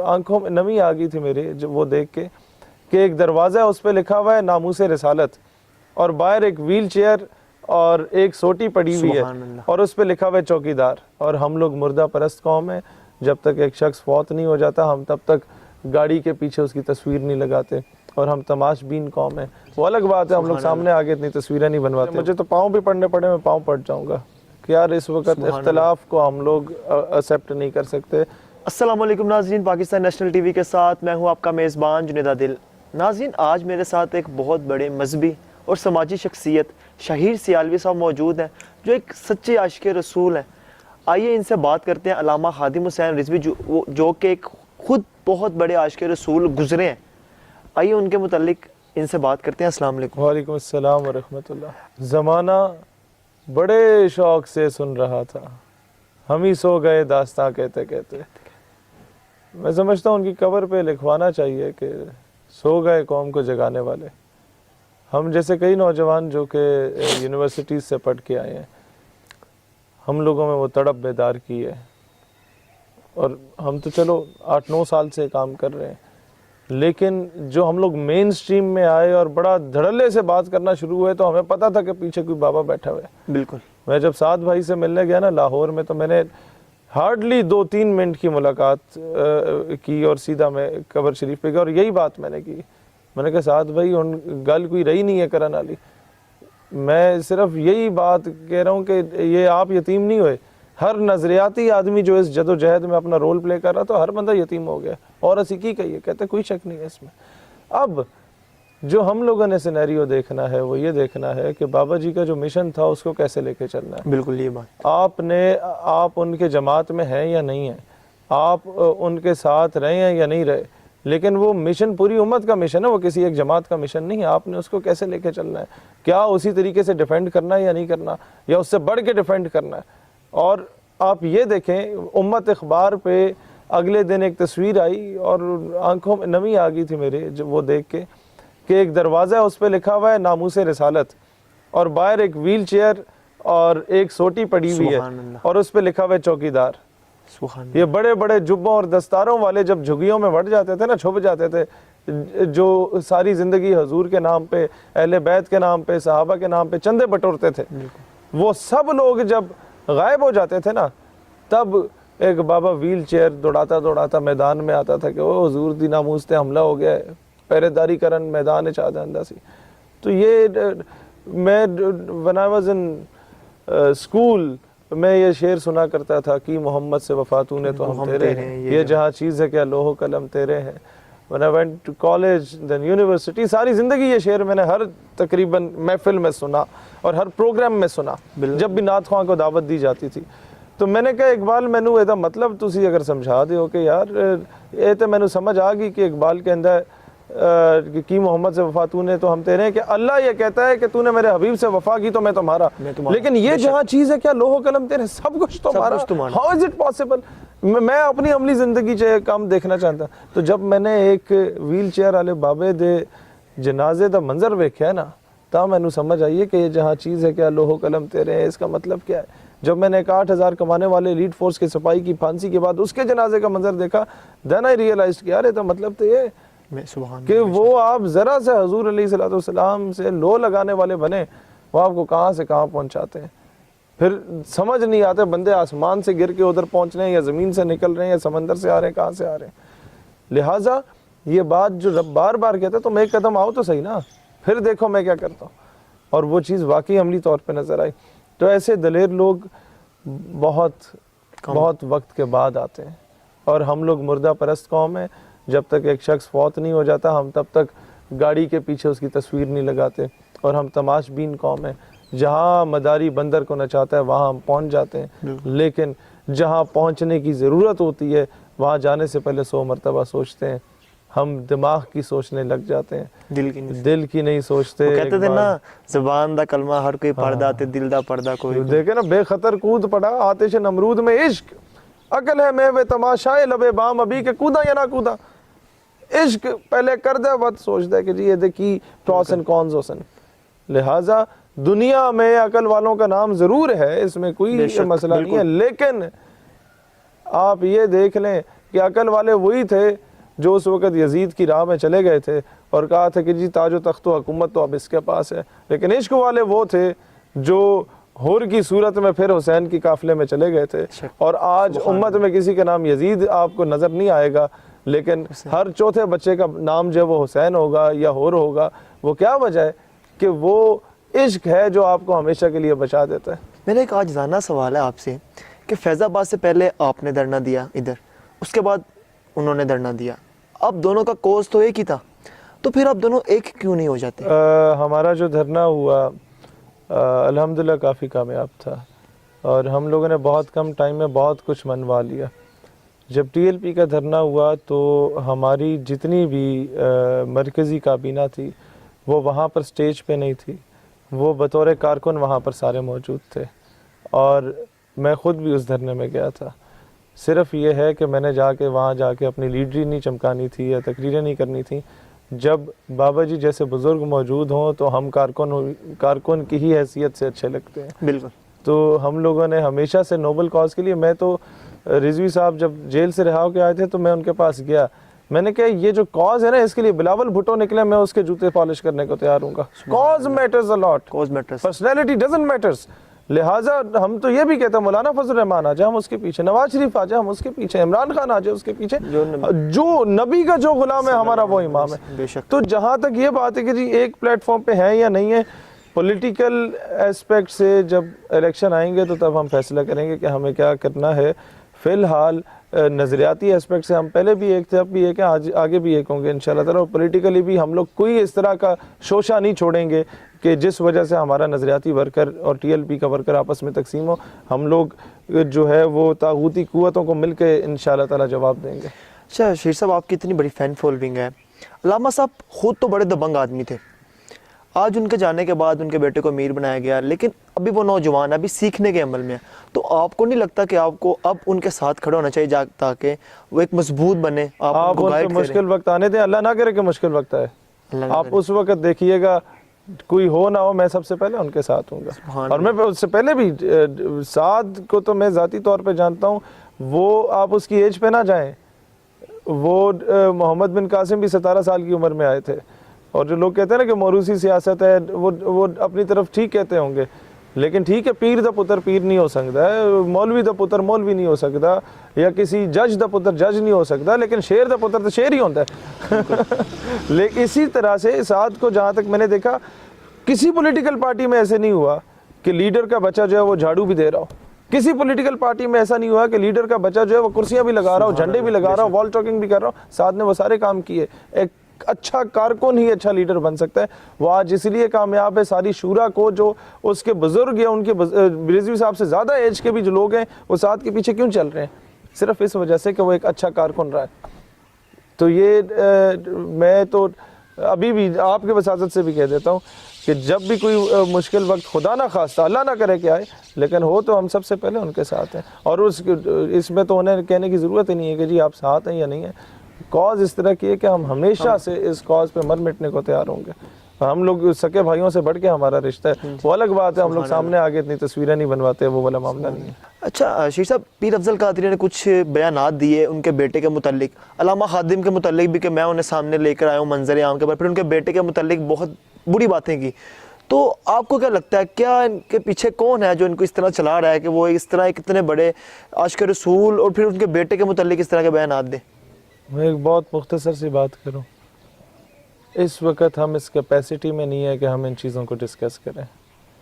آنکھوں میں نمی آ گئی تھی میرے جب وہ دیکھ کے کہ ایک دروازہ ہے اس پہ لکھا ہوا ہے ناموس رسالت، اور باہر ایک ویل چیئر اور ایک سوٹی پڑی ہوئی ہے اور اس پہ لکھا ہوا ہے چوکیدار. اور ہم لوگ مردہ پرست قوم ہیں، جب تک ایک شخص فوت نہیں ہو جاتا ہم تب تک گاڑی کے پیچھے اس کی تصویر نہیں لگاتے، اور ہم تماش بین قوم ہیں. وہ الگ بات ہے ہم لوگ سامنے آگے اتنی تصویریں نہیں بنواتے. مجھے تو پاؤں بھی پڑنے پڑے میں پاؤں پڑ جاؤں گا کہ یار اس وقت اختلاف کو ہم لوگ ایکسیپٹ نہیں کر سکتے. السلام علیکم ناظرین، پاکستان نیشنل ٹی وی کے ساتھ میں ہوں آپ کا میزبان جنید عادل. ناظرین، آج میرے ساتھ ایک بہت بڑے مذہبی اور سماجی شخصیت شہیر سیالوی صاحب موجود ہیں، جو ایک سچے عاشق رسول ہیں. آئیے ان سے بات کرتے ہیں. علامہ خادم حسین رضوی جو کہ ایک خود بہت بڑے عاشق رسول گزرے ہیں. آئیے ان کے متعلق ان سے بات کرتے ہیں. السلام علیکم. وعلیکم السلام ورحمۃ اللہ. زمانہ بڑے شوق سے سن رہا تھا، ہم ہی سو گئے داستاں کہتے کہتے. میں سمجھتا ہوں ان کی قبر پہ لکھوانا چاہیے کہ سو گئے قوم کو جگانے والے. ہم جیسے کئی نوجوان جو کہ یونیورسٹیز سے پڑھ کے آئے ہیں، ہم لوگوں میں وہ تڑپ بیدار کی ہے. اور ہم تو چلو 8-9 سال سے کام کر رہے ہیں، لیکن جو ہم لوگ مین سٹریم میں آئے اور بڑا دھڑلے سے بات کرنا شروع ہوئے تو ہمیں پتہ تھا کہ پیچھے کوئی بابا بیٹھا ہوا ہے. بالکل. میں جب سعد بھائی سے ملنے گیا نا لاہور میں، تو میں نے ہارڈلی 2-3 منٹ کی ملاقات کی اور سیدھا میں قبر شریف پہ گیا اور یہی بات میں نے کی. میں نے کہا سعد بھائی گل کوئی رہی نہیں ہے کرن والی، میں صرف یہی بات کہہ رہا ہوں کہ یہ آپ یتیم نہیں ہوئے. ہر نظریاتی آدمی جو اس جد و جہد میں اپنا رول پلے کر رہا تو ہر بندہ یتیم ہو گیا. اور اسی کی کہیے کہتے کوئی شک نہیں ہے اس میں. اب جو ہم لوگوں نے سینیریو دیکھنا ہے وہ یہ دیکھنا ہے کہ بابا جی کا جو مشن تھا اس کو کیسے لے کے چلنا ہے. بالکل یہ بات آپ ان کے جماعت میں ہیں یا نہیں ہیں، آپ ان کے ساتھ رہے ہیں یا نہیں رہے، لیکن وہ مشن پوری امت کا مشن ہے، وہ کسی ایک جماعت کا مشن نہیں ہے. آپ نے اس کو کیسے لے کے چلنا ہے، کیا اسی طریقے سے ڈیفینڈ کرنا ہے یا نہیں کرنا، یا اس سے بڑھ کے ڈیفینڈ کرنا ہے. اور آپ یہ دیکھیں امت اخبار پہ اگلے دن ایک تصویر آئی اور آنکھوں میں نمی آ گئی تھی میرے جب وہ دیکھ کے کہ ایک دروازہ ہے اس پہ لکھا ہوا ہے ناموس رسالت، اور باہر ایک ویل چیئر اور ایک سوٹی پڑی ہوئی ہے اور اس پہ لکھا ہوا ہے چوکیدار. یہ بڑے بڑے جبوں اور دستاروں والے جب جھگیوں میں بڑھ جاتے تھے نا، چھپ جاتے تھے، جو ساری زندگی حضور کے نام پہ، اہل بیت کے نام پہ، صحابہ کے نام پہ چندے بٹورتے تھے، وہ سب لوگ جب غائب ہو جاتے تھے نا، تب ایک بابا ویل چیئر دوڑاتا میدان میں آتا تھا کہ وہ حضور دی ناموس تے حملہ ہو گیا ہے، پہرے داری کرن میدان چاہ جاندہ سی. تو یہ میں when I was in school میں یہ شعر سنا کرتا تھا کہ محمد سے وفاتوں نے تو ہم تیرے ہیں، یہ جہاں چیز ہے کیا لوح و قلم تیرے ہیں. when I went to college then university، ساری زندگی یہ شعر میں نے ہر تقریباً محفل میں سنا اور ہر پروگرام میں سنا جب بھی نعت خواں کو دعوت دی جاتی تھی. تو میں نے کہا اقبال مینو یہ مطلب تسی اگر سمجھا دیو کہ یار یہ تو مینو سمجھ آ گئی کہ اقبال کے اندر کی محمد سے وفاتوں نے تو ہم تیرے ہیں، کہ اللہ یہ کہتا ہے کہ تو نے میرے حبیب سے وفا کی تو میں تمہارا، لیکن یہ جہاں چیز ہے کیا لوح و قلم تیرے، سب کچھ تمہارا. How is it possible? میں اپنی عملی زندگی سے کام دیکھنا چاہتا. تو جب میں نے ایک ویل چیئر والے بابے دے جنازے دا منظر ویکھیا نا، تا مینو سمجھ آئیے کہ یہ جہاں چیز ہے کیا لوح و قلم تیرے ہیں، اس کا مطلب کیا ہے. جب میں نے ایک 8,000 کمانے والے لیڈ فورس کے سپاہی کی پھانسی کے بعد اس کے جنازے کا منظر دیکھا، دین آئی ریئلائزڈ کہ یار یہ تو مطلب تو یہ کہ وہ آپ ذرا سے حضور علیہ الصلوۃ والسلام سے لو لگانے والے بنے، وہ آپ کو کہاں سے کہاں پہنچاتے ہیں. پھر سمجھ نہیں آتے بندے آسمان سے گر کے ادھر پہنچ رہے ہیں یا زمین سے نکل رہے ہیں یا سمندر سے آ رہے ہیں، کہاں سے آ رہے ہیں. لہٰذا یہ بات جو رب بار بار کہتا ہے تم ایک قدم آؤ تو صحیح نا، پھر دیکھو میں کیا کرتا ہوں. اور وہ چیز واقعی عملی طور پہ نظر آئی. تو ایسے دلیر لوگ بہت وقت کے بعد آتے ہیں، اور ہم لوگ مردہ پرست قوم ہیں. جب تک ایک شخص فوت نہیں ہو جاتا ہم تب تک گاڑی کے پیچھے اس کی تصویر نہیں لگاتے. اور ہم تماش بین قوم ہیں، جہاں مداری بندر کو نچاتا ہے وہاں ہم پہنچ جاتے ہیں، لیکن جہاں پہنچنے کی ضرورت ہوتی ہے وہاں جانے سے پہلے 100 مرتبہ سوچتے ہیں. ہم دماغ کی سوچنے لگ جاتے ہیں، دل کی نہیں سوچتے. کہتے تھے نا زبان دا کلمہ ہر کوئی پڑھدا تے دل دا پردہ کوئی. دیکھے نا بے خطر کود پڑا آتش نمرود میں عشق، عقل ہے میوے تماشائے لبے بام ابھی کہ کودا یا نہ کودا. عشق پہلے کر دے وقت سوچ دے کہ جی یہ دیکھی پروس اینڈ کونز ہوسن. لہٰذا دنیا میں عقل والوں کا نام ضرور ہے، اس میں کوئی مسئلہ نہیں ہے، لیکن آپ یہ دیکھ لیں کہ عقل والے وہی تھے جو اس وقت یزید کی راہ میں چلے گئے تھے اور کہا تھا کہ جی تاج و تخت و حکومت تو اب اس کے پاس ہے، لیکن عشق والے وہ تھے جو حر کی صورت میں پھر حسین کی قافلے میں چلے گئے تھے. اور آج امت میں کسی کا نام یزید آپ کو نظر نہیں آئے گا، لیکن ہر چوتھے بچے کا نام جو وہ حسین ہوگا یا حر ہوگا. وہ کیا وجہ ہے؟ کہ وہ عشق ہے جو آپ کو ہمیشہ کے لیے بچا دیتا ہے. میرا ایک آجزانہ سوال ہے آپ سے کہ فیض آباد سے پہلے آپ نے دھرنا دیا ادھر، اس کے بعد انہوں نے دھرنا دیا، اب دونوں کا کوز تو ایک ہی تھا، تو پھر اب دونوں ایک کیوں نہیں ہو جاتے؟ ہمارا جو دھرنا ہوا الحمدللہ کافی کامیاب تھا اور ہم لوگوں نے بہت کم ٹائم میں بہت کچھ منوا لیا. جب ٹی ایل پی کا دھرنا ہوا تو ہماری جتنی بھی مرکزی کابینہ تھی وہ وہاں پر سٹیج پہ نہیں تھی، وہ بطور کارکن وہاں پر سارے موجود تھے اور میں خود بھی اس دھرنے میں گیا تھا. صرف یہ ہے کہ میں نے وہاں جا کے اپنی لیڈری نہیں چمکانی تھی یا تقریریں نہیں کرنی تھیں. جب بابا جی جیسے بزرگ موجود ہوں تو ہم کارکن کی ہی حیثیت سے اچھے لگتے ہیں. بالکل. تو ہم لوگوں نے ہمیشہ سے نوبل کاز کے لیے، میں تو رضوی صاحب جب جیل سے رہا ہو کے آئے تھے تو میں ان کے پاس گیا، میں نے کہا یہ جو کاز ہے نا اس کے لیے بلاول بھٹو نکلے میں اس کے جوتے پالش کرنے کو تیار ہوں گا. Cause matters a lot, cause matters, personality doesn't matters. لہٰذا ہم تو یہ بھی کہتے ہیں مولانا فضل الرحمان آ جائے ہم اس کے پیچھے، نواز شریف آ جائے ہم اس کے پیچھے، عمران خان آ جائے اس کے پیچھے، جو نبی کا جو غلام ہے ہمارا وہ امام ہے. بے شک. تو جہاں تک یہ بات ہے کہ جی ایک پلیٹ فارم پہ ہیں یا نہیں ہے، پولیٹیکل ایسپیکٹ سے جب الیکشن آئیں گے تو تب ہم فیصلہ کریں گے کہ ہمیں کیا کرنا ہے. فی الحال نظریاتی ایسپیکٹ سے ہم پہلے بھی ایک تھے، اب بھی ایک ہیں، آگے بھی ایک ہوں گے انشاءاللہ تعالیٰ. اور پولیٹیکلی بھی ہم لوگ کوئی اس طرح کا شوشہ نہیں چھوڑیں گے کہ جس وجہ سے ہمارا نظریاتی ورکر اور ٹی ایل پی کا ورکر آپس میں تقسیم ہو. ہم لوگ جو ہے وہ طاغوتی قوتوں کو مل کے انشاءاللہ تعالیٰ جواب دیں گے. اچھا شیر صاحب، آپ کی اتنی بڑی فین فالوئنگ ہے، علامہ صاحب خود تو بڑے دبنگ آدمی تھے، آج ان کے جانے کے بعد ان کے بیٹے کو امیر بنایا گیا، لیکن ابھی وہ نوجوان ابھی سیکھنے کے عمل میں ہے. تو آپ کو نہیں لگتا کہ آپ کو اب ان کے ساتھ کھڑے ہونا چاہیے تاکہ وہ ایک مضبوط بنے؟ آپ ان کو مشکل وقت آنے دیں، اللہ نہ کرے کہ مشکل وقت آئے. آپ اس وقت دیکھیے گا کوئی ہو نہ ہو میں سب سے پہلے ان کے ساتھ ہوں گا. اور میں اس سے پہلے بھی سعد کو تو میں ذاتی طور پہ جانتا ہوں، وہ آپ اس کی ایج پہ نہ جائیں، وہ محمد بن قاسم بھی 17 سال کی عمر میں آئے تھے. اور جو لوگ کہتے ہیں نا کہ موروثی سیاست ہے، وہ اپنی طرف ٹھیک کہتے ہوں گے، لیکن ٹھیک ہے پیر دا پتر پیر نہیں ہو سکتا ہے، مولوی دا پتر مولوی نہیں ہو سکتا، یا کسی جج دا پتر جج نہیں ہو سکتا، لیکن شیر دا پتر تو شیر ہی ہوتا ہے. لیکن اسی طرح سے سعد کو جہاں تک میں نے دیکھا کسی پولیٹیکل پارٹی میں ایسے نہیں ہوا کہ لیڈر کا بچہ جو ہے وہ جھاڑو بھی دے رہا ہو. کسی پولیٹیکل پارٹی میں ایسا نہیں ہوا کہ لیڈر کا بچہ جو ہے وہ کرسیاں بھی لگا رہا ہو، جھنڈے بھی لگا رہا ہو، وال ٹاکنگ بھی کر رہا ہو. سعد نے وہ سارے کام کیے. ایک اچھا کارکن ہی اچھا لیڈر بن سکتا ہے. وہ آج اس لیے کامیاب ہے، ساری شورا کو جو اس کے بزرگ ہیں، ان کے رضوی صاحب سے زیادہ ایج کے بھی جو لوگ ہیں وہ سعد کے پیچھے کیوں چل رہے ہیں؟ صرف اس وجہ سے کہ وہ ایک اچھا کارکن رہا ہے. تو یہ میں تو ابھی بھی آپ کے وساطت سے بھی کہہ دیتا ہوں کہ جب بھی کوئی مشکل وقت خدا نہ خواستہ اللہ نہ کرے کہ آئے، لیکن ہو تو ہم سب سے پہلے ان کے ساتھ ہیں. اور اس میں تو انہیں کہنے کی ضرورت ہی نہیں ہے کہ جی آپ ساتھ ہیں یا نہیں ہیں. کاز اس طرح کی ہے کہ ہم ہمیشہ سے اس کاز پہ مر مٹنے کو تیار ہوں گے. ہم لوگ سکے بھائیوں سے بڑھ کے ہمارا رشتہ ہے. وہ الگ بات ہے ہم لوگ سامنے آگے اتنی تصویریں نہیں بنواتے، وہ والا معاملہ نہیں ہے. اچھا شیر صاحب، پیر افضل قادری نے کچھ بیانات دیے ان کے بیٹے کے متعلق، علامہ خادم کے متعلق بھی کہ میں انہیں سامنے لے کر آیا ہوں منظر عام کے بعد، پھر ان کے بیٹے کے متعلق بہت بری باتیں کی. تو آپ کو کیا لگتا ہے کیا ان کے پیچھے کون ہے جو ان کو اس طرح چلا رہا ہے کہ وہ اس طرح ایک اتنے بڑے عاشق رسول اور پھر ان کے بیٹے کے متعلق اس طرح کے بیانات دیں؟ میں ایک بہت مختصر سی بات کروں. اس وقت ہم اس کیپیسٹی میں نہیں ہے کہ ہم ان چیزوں کو ڈسکس کریں.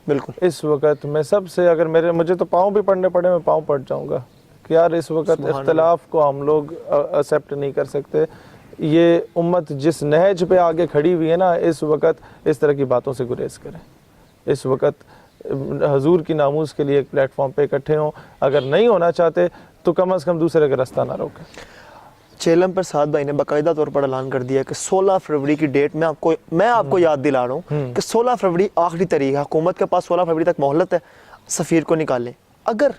بالکل. اس وقت میں سب سے اگر مجھے تو پاؤں بھی پڑھنے پڑے میں پاؤں پڑ جاؤں گا کہ یار اس وقت اختلاف کو ہم لوگ ایکسیپٹ نہیں کر سکتے. یہ امت جس نہج پہ آگے کھڑی ہوئی ہے نا، اس وقت اس طرح کی باتوں سے گریز کریں. اس وقت حضور کی ناموس کے لیے ایک پلیٹ فارم پہ اکٹھے ہوں. اگر نہیں ہونا چاہتے تو کم از کم دوسرے کا راستہ نہ روکیں. چیلم پر سعد بھائی نے باقاعدہ طور پر اعلان کر دیا کہ 16 فروری کی ڈیٹ میں آپ کو یاد دلا رہا ہوں کہ 16 فروری آخری تاریخ ہے. حکومت کے پاس 16 فروری تک مہلت ہے، سفیر کو نکالیں. اگر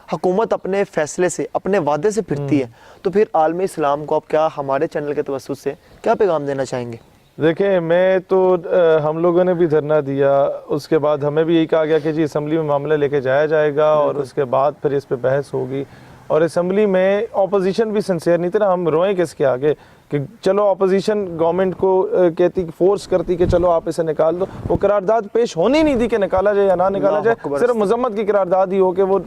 حکومت اپنے فیصلے سے، اپنے وعدے سے پھرتی ہے تو پھر عالم اسلام کو آپ کیا ہمارے چینل کے توسط سے کیا پیغام دینا چاہیں گے؟ دیکھیں میں تو ہم لوگوں نے بھی دھرنا دیا، اس کے بعد ہمیں بھی یہی کہا گیا کہ جی اسمبلی میں معاملہ لے کے جایا جائے گا اور اس کے بعد پھر اس پہ بحث ہوگی. اور اسمبلی میں اپوزیشن بھی سنسیئر نہیں تھی نا. ہم روئیں کس کے آگے کہ چلو اپوزیشن گورنمنٹ کو کہتی فورس کرتی کہ چلو آپ اسے نکال دو. وہ قرارداد پیش ہونی نہیں تھی کہ نکالا جائے یا نہ نکالا جائے, صرف مذمت کی قرارداد ہی ہو کہ وہ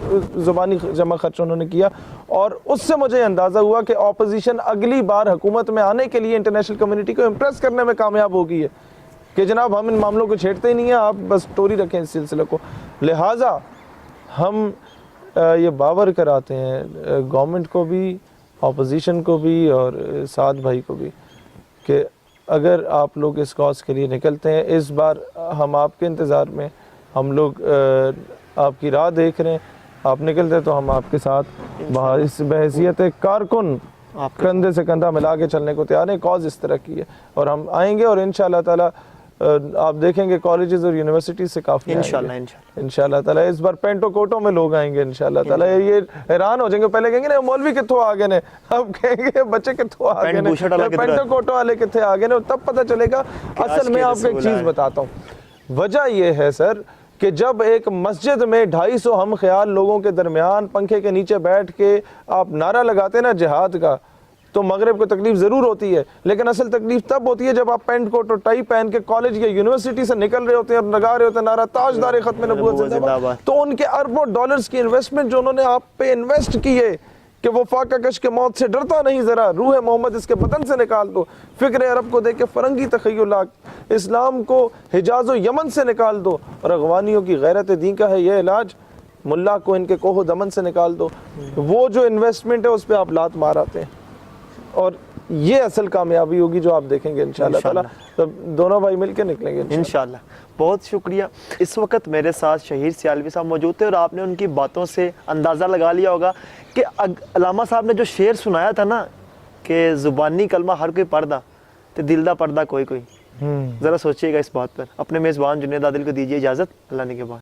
زبانی جمع خرچ انہوں نے کیا. اور اس سے مجھے اندازہ ہوا کہ اپوزیشن اگلی بار حکومت میں آنے کے لیے انٹرنیشنل کمیونٹی کو امپریس کرنے میں کامیاب ہو گئی ہے کہ جناب ہم ان معاملوں کو چھیڑتے ہی نہیں ہیں, آپ بس ٹوری رکھیں اس سلسلے کو. لہٰذا ہم یہ باور کراتے ہیں گورنمنٹ کو بھی, اپوزیشن کو بھی اور سعد بھائی کو بھی کہ اگر آپ لوگ اس کاز کے لیے نکلتے ہیں, اس بار ہم آپ کے انتظار میں, ہم لوگ آپ کی راہ دیکھ رہے ہیں, آپ نکلتے تو ہم آپ کے ساتھ بحیثیت کارکن کندھے سے کندھا ملا کے چلنے کو تیار ہیں. کاز اس طرح کی ہے اور ہم آئیں گے اور انشاءاللہ تعالی آپ دیکھیں گے کالجز اور یونیورسٹیز سے کافی انشاءاللہ تعالی اس بار پینٹو کوٹوں میں لوگ آئیں گے انشاءاللہ تعالی. یہ حیران ہو جائیں گے, پہلے کہیں گے نا مولوی کتھوں آ گئے نے, اب کہیں گے بچے کتھوں آ گئے نے, پینٹو کوٹوں والے کتھے آ گئے نے, تب پتہ چلے گا. اصل میں آپ کو ایک چیز بتاتا ہوں, وجہ یہ ہے سر کہ جب ایک مسجد میں 250 ہم خیال لوگوں کے درمیان پنکھے کے نیچے بیٹھ کے آپ نعرہ لگاتے ہیں نا جہاد کا, تو مغرب کو تکلیف ضرور ہوتی ہے, لیکن اصل تکلیف تب ہوتی ہے جب آپ پینٹ کوٹ اور ٹائی پہن کے کالج یا یونیورسٹی سے نکل رہے ہوتے ہیں اور لگا رہے ہوتے ہیں نعرہ تاجدار ختم نبوت زندہ باد. تو ان کے اربوں ڈالرز کی انویسٹمنٹ جو انہوں نے آپ پہ انویسٹ کی ہے کہ وہ فاقہ کش کے موت سے ڈرتا نہیں, ذرا روح محمد اس کے بدن سے نکال دو, فکر عرب کو دیکھ کے فرنگی تخیلات, اسلام کو حجاز و یمن سے نکال دو, اور اغوانیوں کی غیرت دین کا ہے یہ علاج, ملا کو ان کے کوہ و دمن سے نکال دو. وہ جو انویسٹمنٹ ہے اس پہ آپ لات مار آتے ہیں, اور یہ اصل کامیابی ہوگی جو آپ دیکھیں گے انشاءاللہ تعالی. تب دونوں بھائی مل کے نکلیں گے انشاءاللہ. بہت شکریہ. اس وقت میرے ساتھ شہیر سیالوی صاحب موجود تھے اور آپ نے ان کی باتوں سے اندازہ لگا لیا ہوگا کہ علامہ صاحب نے جو شعر سنایا تھا نا کہ زبانی کلمہ ہر کوئی پڑھدا تے دل دا پردہ کوئی کوئی, ذرا سوچئے گا اس بات پر. اپنے میزبان جنید عادل کو دیجیے اجازت, اللہ نے کے بعد.